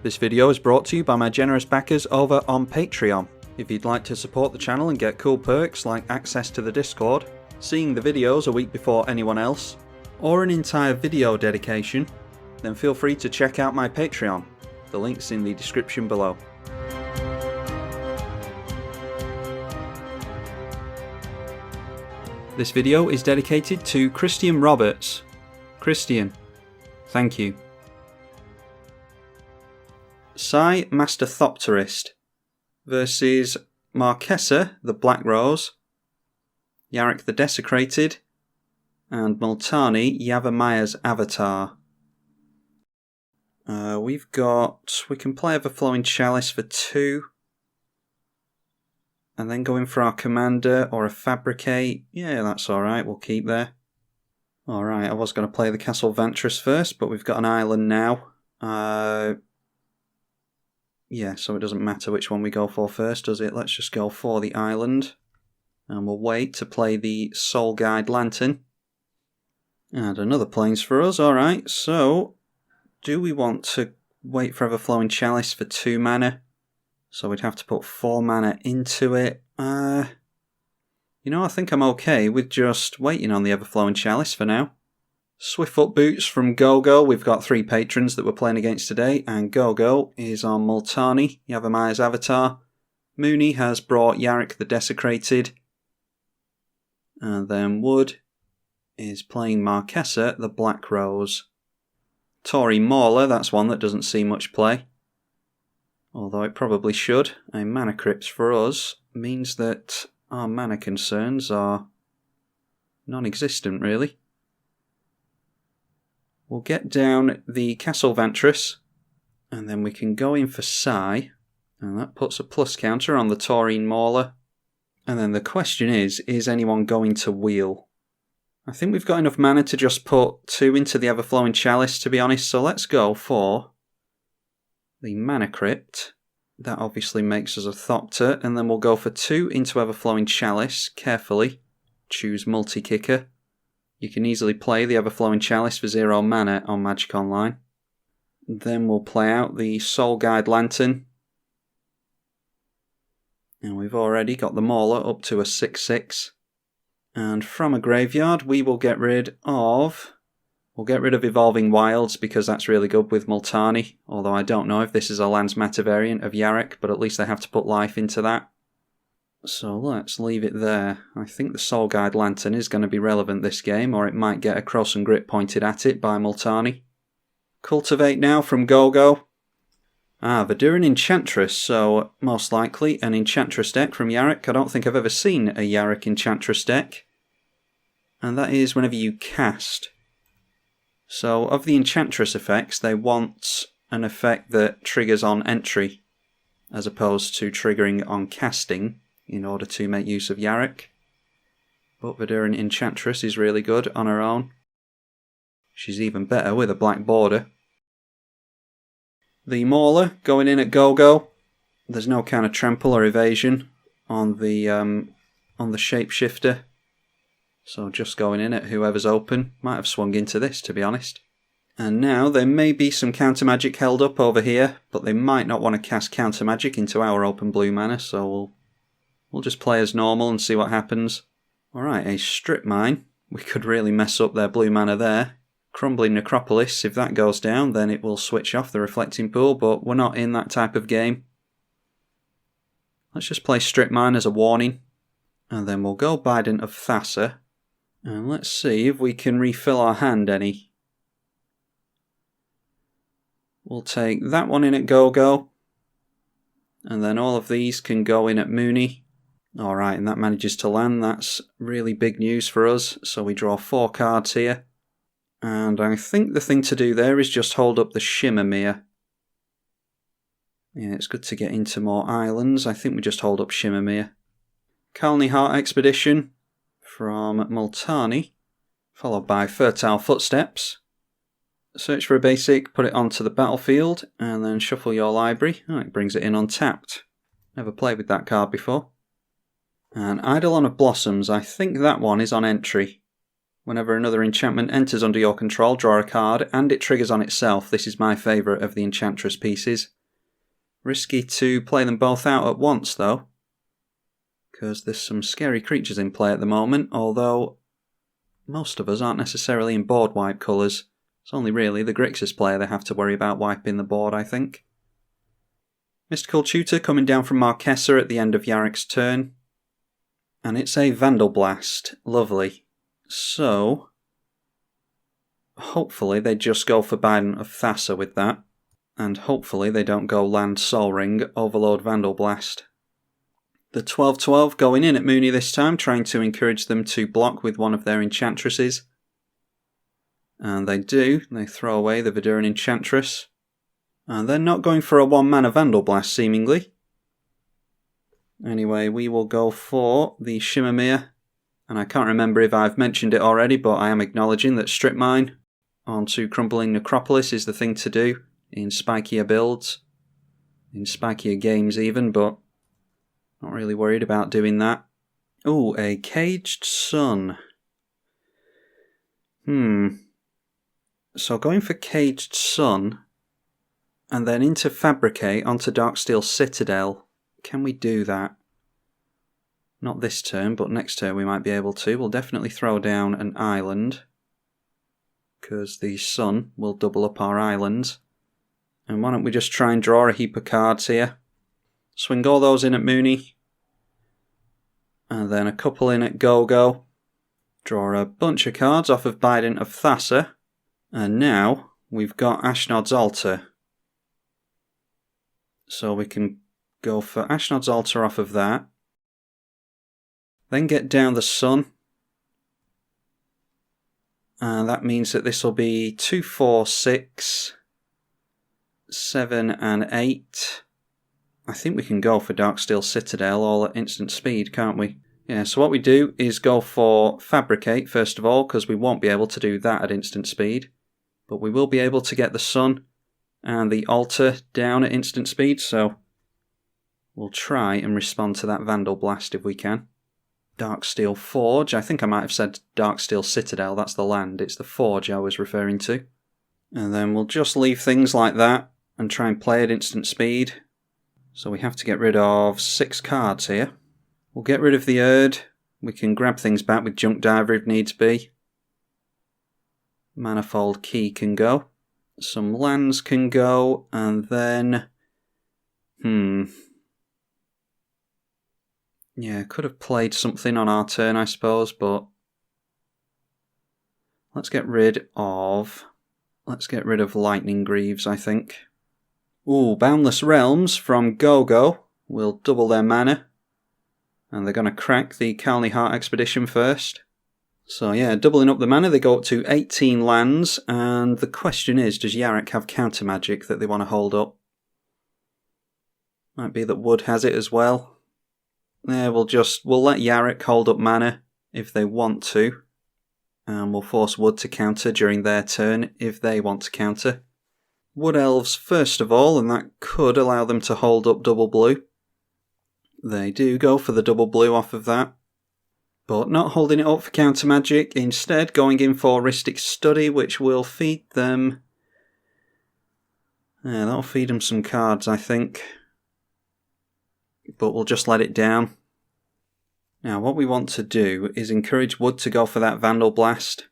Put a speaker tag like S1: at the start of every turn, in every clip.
S1: This video is brought to you by my generous backers over on Patreon. If you'd like to support the channel and get cool perks like access to the Discord, seeing the videos a week before anyone else, or an entire video dedication, then feel free to check out my Patreon. The link's in the description below. This video is dedicated to Christian Roberts. Christian, thank you. Sai Master Thopterist versus Marchesa, the Black Rose, Yarok the Desecrated, and Multani, Yavimaya's Avatar. We can play Overflowing Chalice for 2, and then go in for our Commander or a Fabricate. Yeah, that's alright, we'll keep there. Alright, I was going to play the Castle Vantress first, but we've got an island now. Yeah, so it doesn't matter which one we go for first, does it? Let's just go for the island. And we'll wait to play the Soul Guide Lantern. And another plains for us, alright. So, do we want to wait for Everflowing Chalice for 2 mana? So we'd have to put 4 mana into it. I think I'm okay with just waiting on the Everflowing Chalice for now. Swiftfoot Boots from Gogo. We've got 3 patrons that we're playing against today, and Gogo is on Multani, Yavimaya's Avatar. Mooney has brought Yarok the Desecrated. And then Wood is playing Marchesa, the Black Rose. Tory Mauler, that's one that doesn't see much play. Although it probably should. A Mana Crypt for us means that our mana concerns are non-existent, really. We'll get down the Castle Vantress, and then we can go in for Sai, and that puts a plus counter on the Taurine Mauler. And then the question is anyone going to wheel? I think we've got enough mana to just put 2 into the Everflowing Chalice, to be honest, so let's go for the Mana Crypt. That obviously makes us a Thopter, and then we'll go for 2 into Everflowing Chalice, carefully. Choose Multi-Kicker. You can easily play the Everflowing Chalice for 0 mana on Magic Online. Then we'll play out the Soul Guide Lantern. And we've already got the Mauler up to a 6/6. And from a graveyard we will get rid of... Evolving Wilds because that's really good with Multani. Although I don't know if this is a Lands Matter variant of Yarok, but at least they have to put life into that. So let's leave it there. I think the Soul Guide Lantern is going to be relevant this game, or it might get a Cross and Grit pointed at it by Multani. Cultivate now from Gogo. Verduran Enchantress, so most likely an Enchantress deck from Yarok. I don't think I've ever seen a Yarok Enchantress deck. And that is whenever you cast. So of the Enchantress effects, they want an effect that triggers on entry, as opposed to triggering on casting, in order to make use of Yarok. But Verduran Enchantress is really good on her own. She's even better with a black border. The Mauler going in at Gogo. There's no kind of trample or evasion on the Shapeshifter. So just going in at whoever's open. Might have swung into this, to be honest. And now there may be some counter magic held up over here, but they might not want to cast counter magic into our open blue mana, so we'll just play as normal and see what happens. Alright, a Strip Mine. We could really mess up their blue mana there. Crumbling Necropolis, if that goes down, then it will switch off the Reflecting Pool, but we're not in that type of game. Let's just play Strip Mine as a warning. And then we'll go Bident of Thassa. And let's see if we can refill our hand any. We'll take that one in at Gogo. And then all of these can go in at Mooney. Alright, and that manages to land. That's really big news for us. So we draw 4 cards here. And I think the thing to do there is just hold up the Shimmermere. Yeah, it's good to get into more islands. I think we just hold up Shimmermere. Kalni Heart Expedition from Multani, followed by Fertile Footsteps. Search for a basic, put it onto the battlefield, and then shuffle your library. Oh, it brings it in untapped. Never played with that card before. And Eidolon of Blossoms, I think that one is on entry. Whenever another enchantment enters under your control, draw a card, and it triggers on itself. This is my favourite of the Enchantress pieces. Risky to play them both out at once, though, because there's some scary creatures in play at the moment, although most of us aren't necessarily in board wipe colours. It's only really the Grixis player they have to worry about wiping the board, I think. Mystical Tutor coming down from Marchesa at the end of Yarok's turn. And it's a Vandal Blast. Lovely. So, hopefully they just go for Bugden of Thassa with that. And hopefully they don't go Land Sol Ring, Overload Vandal Blast. The 12-12 going in at Mooney this time, trying to encourage them to block with one of their Enchantresses. And they do. They throw away the Viduran Enchantress. And they're not going for a 1-mana Vandal Blast, seemingly. Anyway, we will go for the Shimmermere. And I can't remember if I've mentioned it already, but I am acknowledging that Strip Mine onto Crumbling Necropolis is the thing to do in spikier builds. In spikier games even, but not really worried about doing that. Ooh, a Caged Sun. So going for Caged Sun, and then into Fabricate onto Darksteel Citadel. Can we do that? Not this turn, but next turn we might be able to. We'll definitely throw down an island, because the Sun will double up our islands. And why don't we just try and draw a heap of cards here? Swing all those in at Mooney. And then a couple in at Go-Go. Draw a bunch of cards off of Bugden of Thassa. And now we've got Ashnod's Altar. So we can go for Ashnod's Altar off of that. Then get down the Sun. And that means that this will be 2, 4, 6, 7 and 8. I think we can go for Darksteel Citadel all at instant speed, can't we? Yeah, so what we do is go for Fabricate first of all, because we won't be able to do that at instant speed. But we will be able to get the Sun and the Altar down at instant speed, so we'll try and respond to that Vandal Blast if we can. Darksteel Forge, I think I might have said Darksteel Citadel, that's the land, it's the Forge I was referring to. And then we'll just leave things like that and try and play at instant speed. So we have to get rid of 6 cards here. We'll get rid of the Erd, we can grab things back with Junk Diver if needs be. Manifold Key can go. Some lands can go, and then... Yeah, could have played something on our turn, I suppose, but... Let's get rid of Lightning Greaves, I think. Ooh, Boundless Realms from Go-Go will double their mana. And they're going to crack the Kalni Heart Expedition first. So yeah, doubling up the mana, they go up to 18 lands, and the question is, does Yarok have counter magic that they want to hold up? Might be that Wood has it as well. Yeah, we'll let Yarok hold up mana if they want to, and we'll force Wood to counter during their turn if they want to counter. Wood Elves first of all, and that could allow them to hold up double blue. They do go for the double blue off of that. But not holding it up for counter magic, instead going in for Rhystic Study, which will feed them... Yeah, that'll feed them some cards, I think. But we'll just let it down. Now, what we want to do is encourage Wood to go for that Vandal Blast,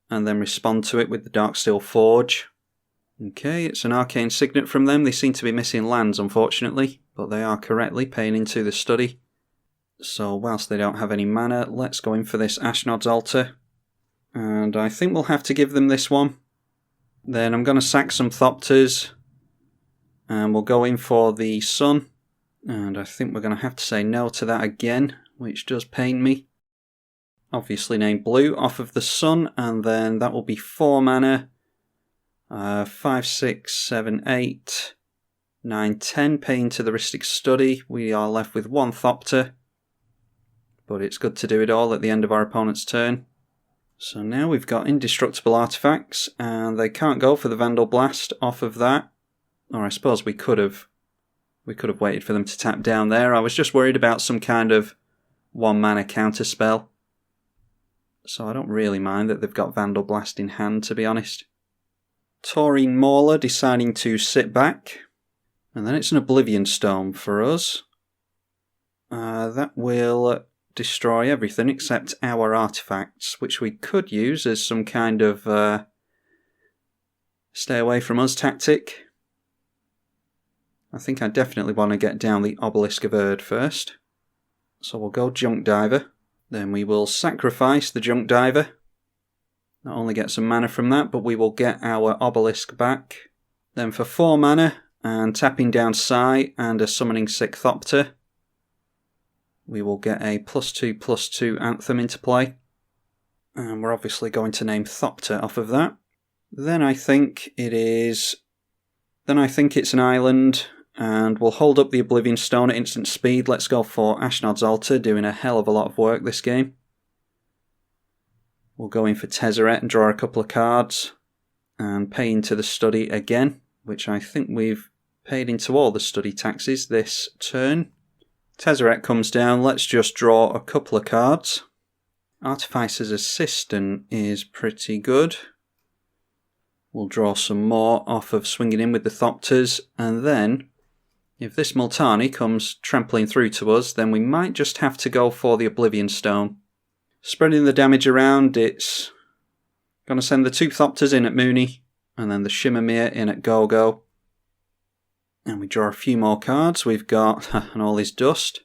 S1: and then respond to it with the Darksteel Forge. Okay, it's an Arcane Signet from them. They seem to be missing lands, unfortunately, but they are correctly paying into the study. So whilst they don't have any mana, let's go in for this Ashnod's Altar. And I think we'll have to give them this one. Then I'm going to sack some Thopters. And we'll go in for the Sun. And I think we're going to have to say no to that again, which does pain me. Obviously name blue off of the Sun, and then that will be 4 mana. 5, 6, 7, 8, 9, 10 paying to the Rhystic Study. We are left with 1 Thopter. But it's good to do it all at the end of our opponent's turn. So now we've got indestructible artifacts, and they can't go for the Vandal Blast off of that. Or I suppose we could have. We could have waited for them to tap down there. I was just worried about some kind of 1-mana counter spell. So I don't really mind that they've got Vandal Blast in hand, to be honest. Taurine Mauler deciding to sit back. And then it's an Oblivion Stone for us. That will destroy everything except our artifacts, which we could use as some kind of stay away from us tactic. I think I definitely want to get down the Obelisk of Erd first. So we'll go Junk Diver. Then we will sacrifice the Junk Diver. Not only get some mana from that, but we will get our Obelisk back. Then for 4 mana, and tapping down Sai and a Summoning Sick Thopter, we will get a +2/+2 Anthem into play. And we're obviously going to name Thopter off of that. Then I think it's an island, and we'll hold up the Oblivion Stone at instant speed. Let's go for Ashnod's Altar, doing a hell of a lot of work this game. We'll go in for Tezzeret and draw a couple of cards, and pay into the study again, which I think we've paid into all the study taxes this turn. Tezzeret comes down, let's just draw a couple of cards. Artificer's Assistant is pretty good. We'll draw some more off of swinging in with the Thopters, and then, if this Multani comes trampling through to us, then we might just have to go for the Oblivion Stone. Spreading the damage around, it's going to send the 2 Thopters in at Mooney, and then the Shimmermere in at Go-Go. And we draw a few more cards. We've got an All Is Dust.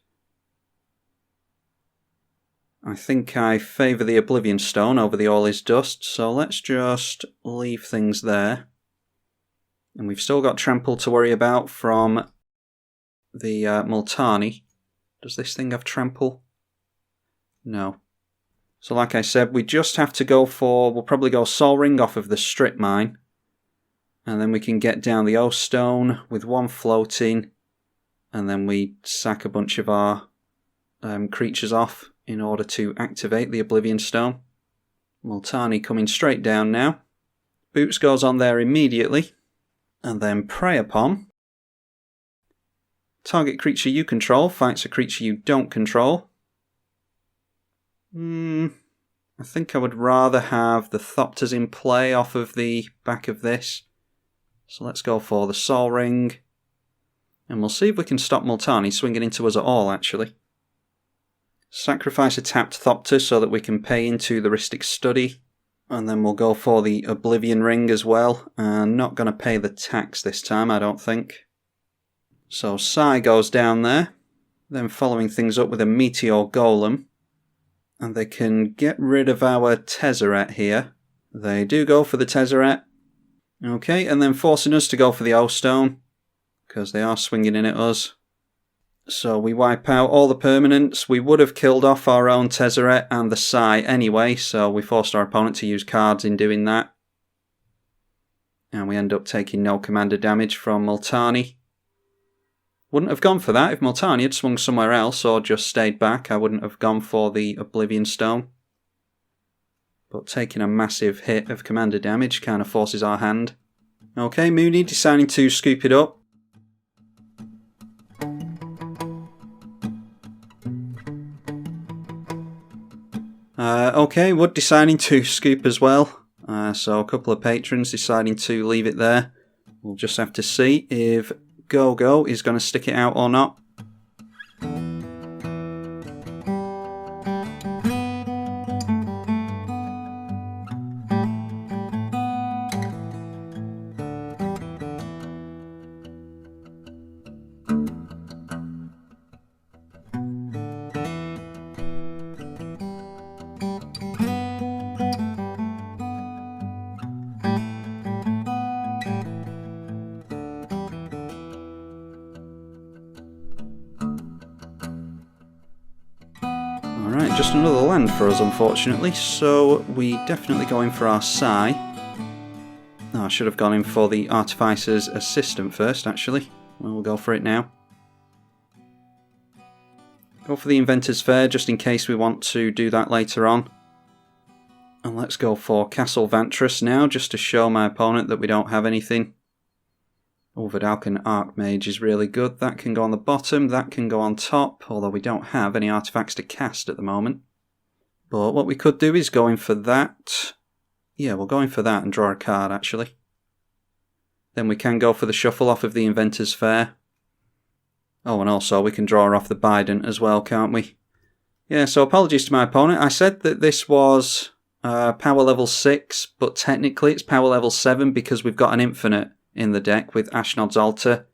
S1: I think I favour the Oblivion Stone over the All Is Dust, so let's just leave things there. And we've still got Trample to worry about from the Multani. Does this thing have Trample? No. So like I said, we just have to go for, we'll probably go Sol Ring off of the Strip Mine. And then we can get down the O Stone with 1 floating. And then we sack a bunch of our creatures off in order to activate the Oblivion Stone. Multani coming straight down now. Boots goes on there immediately. And then Prey Upon. Target creature you control fights a creature you don't control. I think I would rather have the Thopters in play off of the back of this. So let's go for the Sol Ring. And we'll see if we can stop Multani swinging into us at all, actually. Sacrifice a tapped Thopter so that we can pay into the Rhystic Study. And then we'll go for the Oblivion Ring as well. And not going to pay the tax this time, I don't think. So Sai goes down there. Then following things up with a Meteor Golem. And they can get rid of our Tezzeret here. They do go for the Tezzeret. Okay, and then forcing us to go for the O-Stone. Because they are swinging in at us. So we wipe out all the permanents. We would have killed off our own Tezzeret and the Sai anyway, so we forced our opponent to use cards in doing that. And we end up taking no commander damage from Multani. Wouldn't have gone for that if Multani had swung somewhere else or just stayed back. I wouldn't have gone for the Oblivion Stone. But taking a massive hit of commander damage kind of forces our hand. Okay, Mooney deciding to scoop it up. Okay, Wood deciding to scoop as well. So a couple of patrons deciding to leave it there. We'll just have to see if Go-Go is going to stick it out or not. Alright, just another land for us unfortunately, so we definitely go in for our Sai. Oh, I should have gone in for the Artificer's Assistant first actually. Well, we'll go for it now. Go for the Inventor's Fair just in case we want to do that later on. And let's go for Castle Vantress now just to show my opponent that we don't have anything. Oh, Vidalcan Archmage is really good. That can go on the bottom, that can go on top, although we don't have any artifacts to cast at the moment. But what we could do is go in for that. Yeah, we'll go in for that and draw a card, actually. Then we can go for the shuffle off of the Inventor's Fair. Oh, and also we can draw off the Bugden as well, can't we? Yeah, so apologies to my opponent. I said that this was power level 6, but technically it's power level 7 because we've got an infinite in the deck with Ashnod's Altar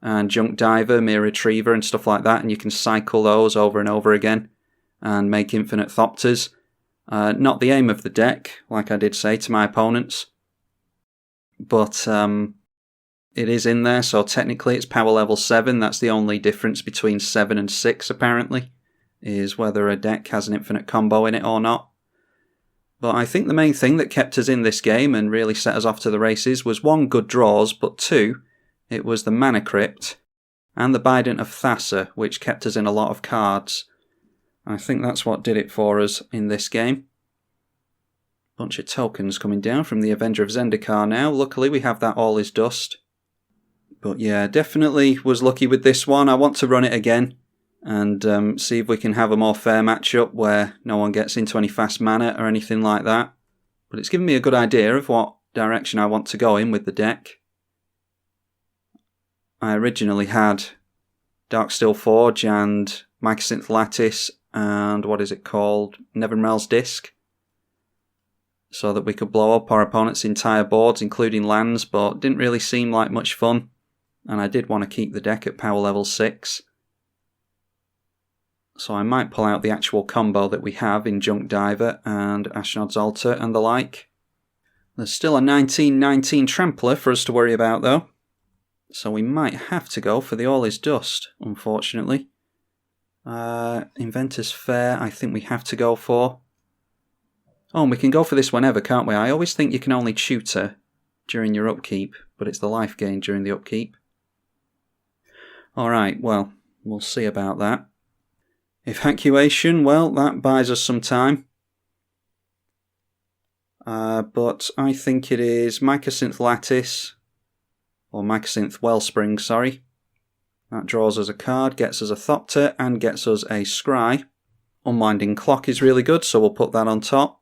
S1: and Junk Diver, Mere Retriever and stuff like that, and you can cycle those over and over again and make infinite Thopters. Not the aim of the deck, like I did say to my opponents, but it is in there, so technically it's power level 7. That's the only difference between 7 and 6 apparently, is whether a deck has an infinite combo in it or not. But I think the main thing that kept us in this game and really set us off to the races was 1, good draws, but 2, it was the Mana Crypt and the Bident of Thassa, which kept us in a lot of cards. I think that's what did it for us in this game. Bunch of tokens coming down from the Avenger of Zendikar now. Luckily we have that All Is Dust. But yeah, definitely was lucky with this one. I want to run it again and see if we can have a more fair matchup where no one gets into any fast mana or anything like that. But it's given me a good idea of what direction I want to go in with the deck. I originally had Darksteel Forge and Mycosynth Lattice and what is it called? Nevinrel's Disc, so that we could blow up our opponent's entire boards, including lands, but didn't really seem like much fun. And I did want to keep the deck at power level 6. So I might pull out the actual combo that we have in Junk Diver and Ashnod's Altar and the like. There's still a 19/19 Trampler for us to worry about though. So we might have to go for the All Is Dust, unfortunately. Inventor's Fair I think we have to go for. Oh, and we can go for this whenever, can't we? I always think you can only tutor during your upkeep, but it's the life gain during the upkeep. Alright, well, we'll see about that. Evacuation, well, that buys us some time. But I think it is Mycosynth Lattice, or Mycosynth Wellspring, sorry. That draws us a card, gets us a Thopter, and gets us a Scry. Unwinding Clock is really good, so we'll put that on top.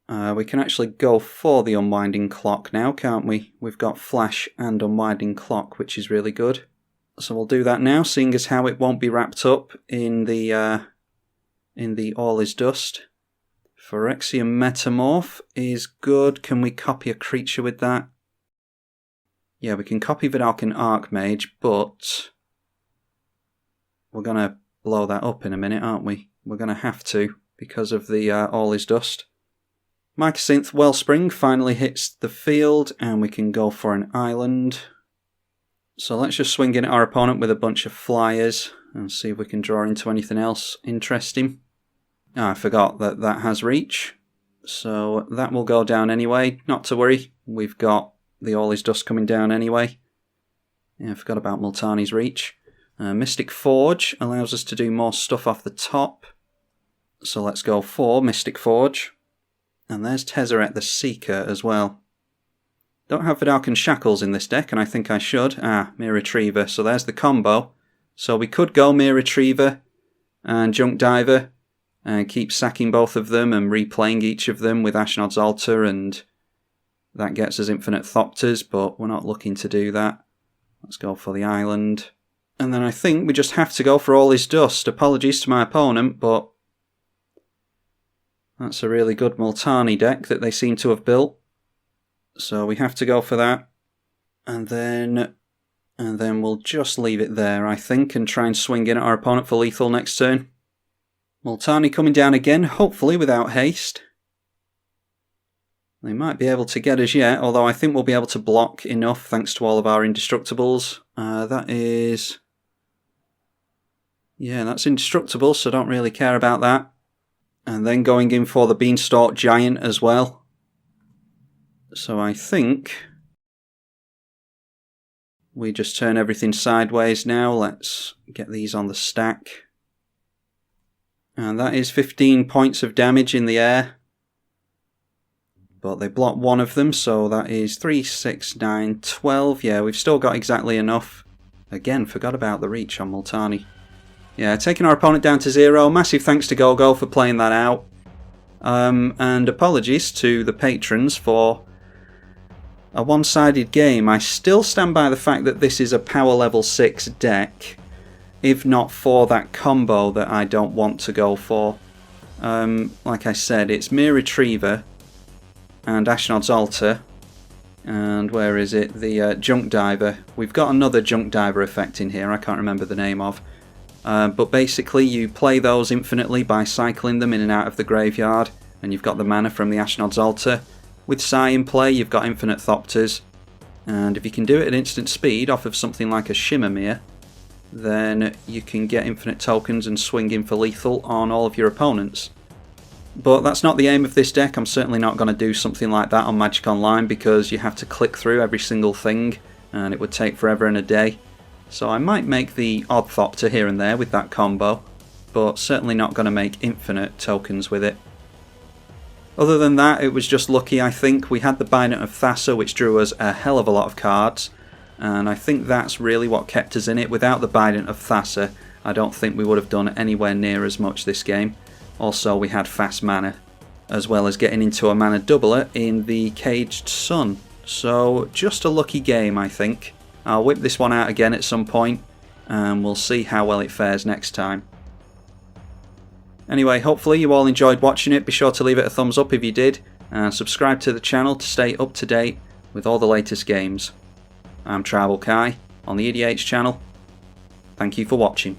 S1: We can actually go for the Unwinding Clock now, can't we? We've got Flash and Unwinding Clock, which is really good. So we'll do that now, seeing as how it won't be wrapped up in the All Is Dust. Phyrexian Metamorph is good. Can we copy a creature with that? Yeah, we can copy Vidalcan Archmage, but we're going to blow that up in a minute, aren't we? We're going to have to, because of the All Is Dust. Mycosynth Wellspring finally hits the field, and we can go for an island. So let's just swing in at our opponent with a bunch of flyers and see if we can draw into anything else interesting. I forgot that that has reach, so that will go down anyway. Not to worry, we've got the All Is Dust coming down anyway. Yeah, I forgot about Multani's reach. Mystic Forge allows us to do more stuff off the top. So let's go for Mystic Forge. And there's Tezzeret the Seeker as well. Don't have Vidalcan Shackles in this deck, and I think I should. Mere Retriever, so there's the combo. So we could go Mere Retriever and Junk Diver and keep sacking both of them and replaying each of them with Ashnod's Altar, and that gets us infinite Thopters, but we're not looking to do that. Let's go for the island. And then I think we just have to go for All Is Dust. Apologies to my opponent, but that's a really good Multani deck that they seem to have built. So we have to go for that. And then we'll just leave it there, I think, and try and swing in at our opponent for lethal next turn. Multani coming down again, hopefully without haste. They might be able to get us yet, although I think we'll be able to block enough thanks to all of our indestructibles. That is... yeah, that's indestructible, so don't really care about that. And then going in for the Beanstalk Giant as well. So I think we just turn everything sideways now. Let's get these on the stack. And that is 15 points of damage in the air. But they blocked one of them, so that is 3, 6, 9, 12. Yeah, we've still got exactly enough. Again, forgot about the reach on Multani. Yeah, taking our opponent down to 0. Massive thanks to GoGo for playing that out. And apologies to the patrons for a one-sided game. I still stand by the fact that this is a power level 6 deck, if not for that combo that I don't want to go for. Like I said, it's Mere Retriever and Ashnod's Altar, and where is it? The Junk Diver. We've got another Junk Diver effect in here I can't remember the name of. But basically you play those infinitely by cycling them in and out of the graveyard, and you've got the mana from the Ashnod's Altar. With Sai in play you've got infinite Thopters, and if you can do it at instant speed off of something like a Shimmermere, then you can get infinite tokens and swing in for lethal on all of your opponents. But that's not the aim of this deck. I'm certainly not going to do something like that on Magic Online, because you have to click through every single thing and it would take forever and a day. So I might make the odd Thopter here and there with that combo, but certainly not going to make infinite tokens with it. Other than that, it was just lucky, I think. We had the Bindant of Thassa, which drew us a hell of a lot of cards, and I think that's really what kept us in it. Without the Bindant of Thassa, I don't think we would have done anywhere near as much this game. Also, we had fast mana, as well as getting into a mana doubler in the Caged Sun. So, just a lucky game, I think. I'll whip this one out again at some point, and we'll see how well it fares next time. Anyway, hopefully you all enjoyed watching it. Be sure to leave it a thumbs up if you did, and subscribe to the channel to stay up to date with all the latest games. I'm tribalkai on the EDH channel. Thank you for watching.